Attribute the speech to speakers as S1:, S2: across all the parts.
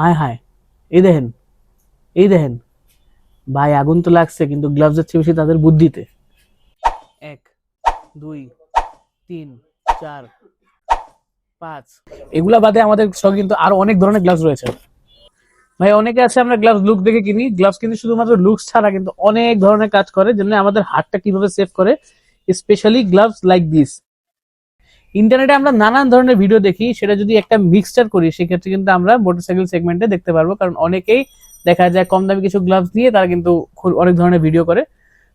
S1: আয় হায়, এই দেখেন, এই দেখেন ভাই, আগুন তো লাগছে কিন্তু গ্লাভস এর চেয়ে বেশি তাদের বুদ্ধিতে। 1 2 3 4 5, এগুলা বাদে আমাদের সঙ্গে কিন্তু আরো অনেক ধরনের গ্লাভস রয়েছে ভাই। অনেকে আছে আমরা গ্লাভস লুক দেখে কিনি, গ্লাভস কিন্তু শুধুমাত্র লুকস ছাড়া কিন্তু অনেক ধরনের কাজ করে, যেমন আমাদের হাতটা কিভাবে সেভ করে, স্পেশালি গ্লাভস লাইক দিস। ইন্টারনেটে আমরা নানান ধরনের ভিডিও দেখি, সেটা যদি একটা মিক্সচার করি সেক্ষেত্রে কিন্তু আমরা মোটরসাইকেল সেগমেন্টে দেখতে পারবো, কারণ অনেকেই দেখা যায় কম দামি কিছু গ্লাভস দিয়ে তারা কিন্তু অনেক ধরনের ভিডিও করে।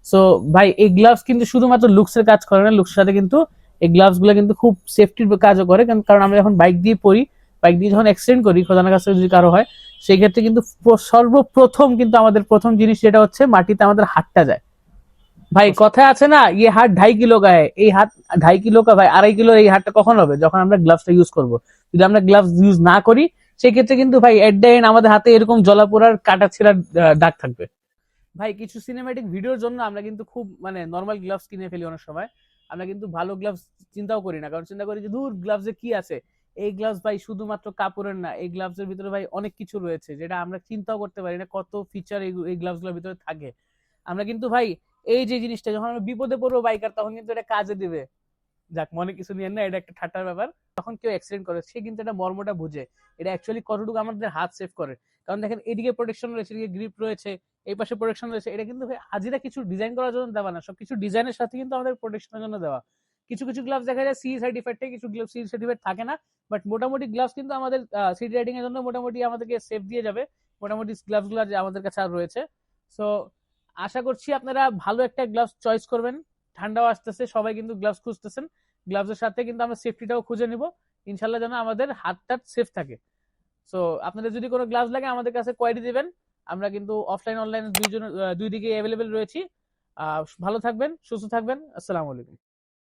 S1: সো ভাই, এই গ্লাভস কিন্তু শুধুমাত্র লুকসের কাজ করে না, লুকসের সাথে কিন্তু এই গ্লাভস গুলো কিন্তু খুব সেফটির কাজও করে, কারণ আমরা যখন বাইক দিয়ে পড়ি, বাইক দিয়ে যখন অ্যাক্সিডেন্ট করি, খোদার কাছে যদি কারো হয়, সেই ক্ষেত্রে কিন্তু সর্বপ্রথম কিন্তু আমাদের প্রথম জিনিস যেটা হচ্ছে, মাটিতে আমাদের হাতটা যায়। ভাই কথায় আছে না, ইয়ে হাত 2.5 কিলো গায়ে, এই হাত 2.5 কিলো কা ভাই, 2.5 কিলো এই হাতটা কখন হবে, যখন আমরা গ্লাভসটা ইউজ করব। যদি আমরা গ্লাভস ইউজ না করি, সেক্ষেত্রে কিন্তু ভাই এট দ্য এন্ড আমাদের হাতে এরকম জলাপোড়ার কাটা ছেঁড়ার দাগ থাকবে। ভাই কিছু সিনেম্যাটিক ভিডিওর জন্য আমরা কিন্তু খুব মানে নর্মাল গ্লাভস কিনে ফেলি অনেক সময়। আমরা কিন্তু ভালো গ্লাভস চিন্তাও করি না, কারণ চিন্তা করি যে দূর গ্লাভসে কি আছে। এই গ্লাভস ভাই শুধুমাত্র কাপড়ের না, এই গ্লাভসের ভিতরে ভাই অনেক কিছু রয়েছে যেটা আমরা চিন্তাও করতে পারি না, কত ফিচার এই গ্লাভসগুলোর ভিতরে থাকে। আমরা কিন্তু ভাই এই যে জিনিসটা, যখন আমরা বিপদে পড়বো বাইকার, তখন কিন্তু এটা কাজে দিবে। যাক, মনে কিছু নিয়ে না, এটা একটা ঠাট্টার ব্যাপার। তখন কেউ অ্যাক্সিডেন্ট করে, সে কিন্তু এটা মর্মটা বুঝে, এটা অ্যাকচুয়ালি কতটুকু আমাদের হাত সেভ করে। কারণ দেখেন, এদিকে প্রোটেকশন রয়েছে, এদিকে গ্রিপ রয়েছে, এই পাশে প্রোটেকশন রয়েছে। এটা কিন্তু হাজিরা কিছু ডিজাইন করার জন্য দেওয়া না, সবকিছু ডিজাইনের সাথে কিন্তু আমাদের প্রোটেকশনের জন্য দেওয়া। কিছু কিছু গ্লাভস দেখা যায় সিই সার্টিফাইড থাকে, কিছু গ্লাভস সিই সার্টিফাইড থাকে না। বাট মোটামুটি গ্লাভস কিন্তু আমাদের সিটি রাইডিং এর জন্য মোটামুটি আমাদেরকে সেফ দিয়ে যাবে। মোটামুটি গ্লাভস গুলো আমাদের কাছে আর রয়েছে। সো আশা করছি আপনারা ভালো একটা গ্লাভস চয়েস করবেন। ঠান্ডাও আসতেছে, সবাই কিন্তু গ্লাভস খুঁজতেছেন। গ্লাভসের সাথে কিন্তু আমরা সেফটিটাও খুঁজে নিব, ইনশাল্লাহ যেন আমাদের হাতটা সেফ থাকে। সো আপনাদের যদি কোনো গ্লাভস লাগে আমাদের কাছে কোয়ারি দিবেন, আমরা কিন্তু অফলাইন অনলাইন দুই দিকে অ্যাভেলেবেল রয়েছি। ভালো থাকবেন, সুস্থ থাকবেন, আসসালামু আলাইকুম।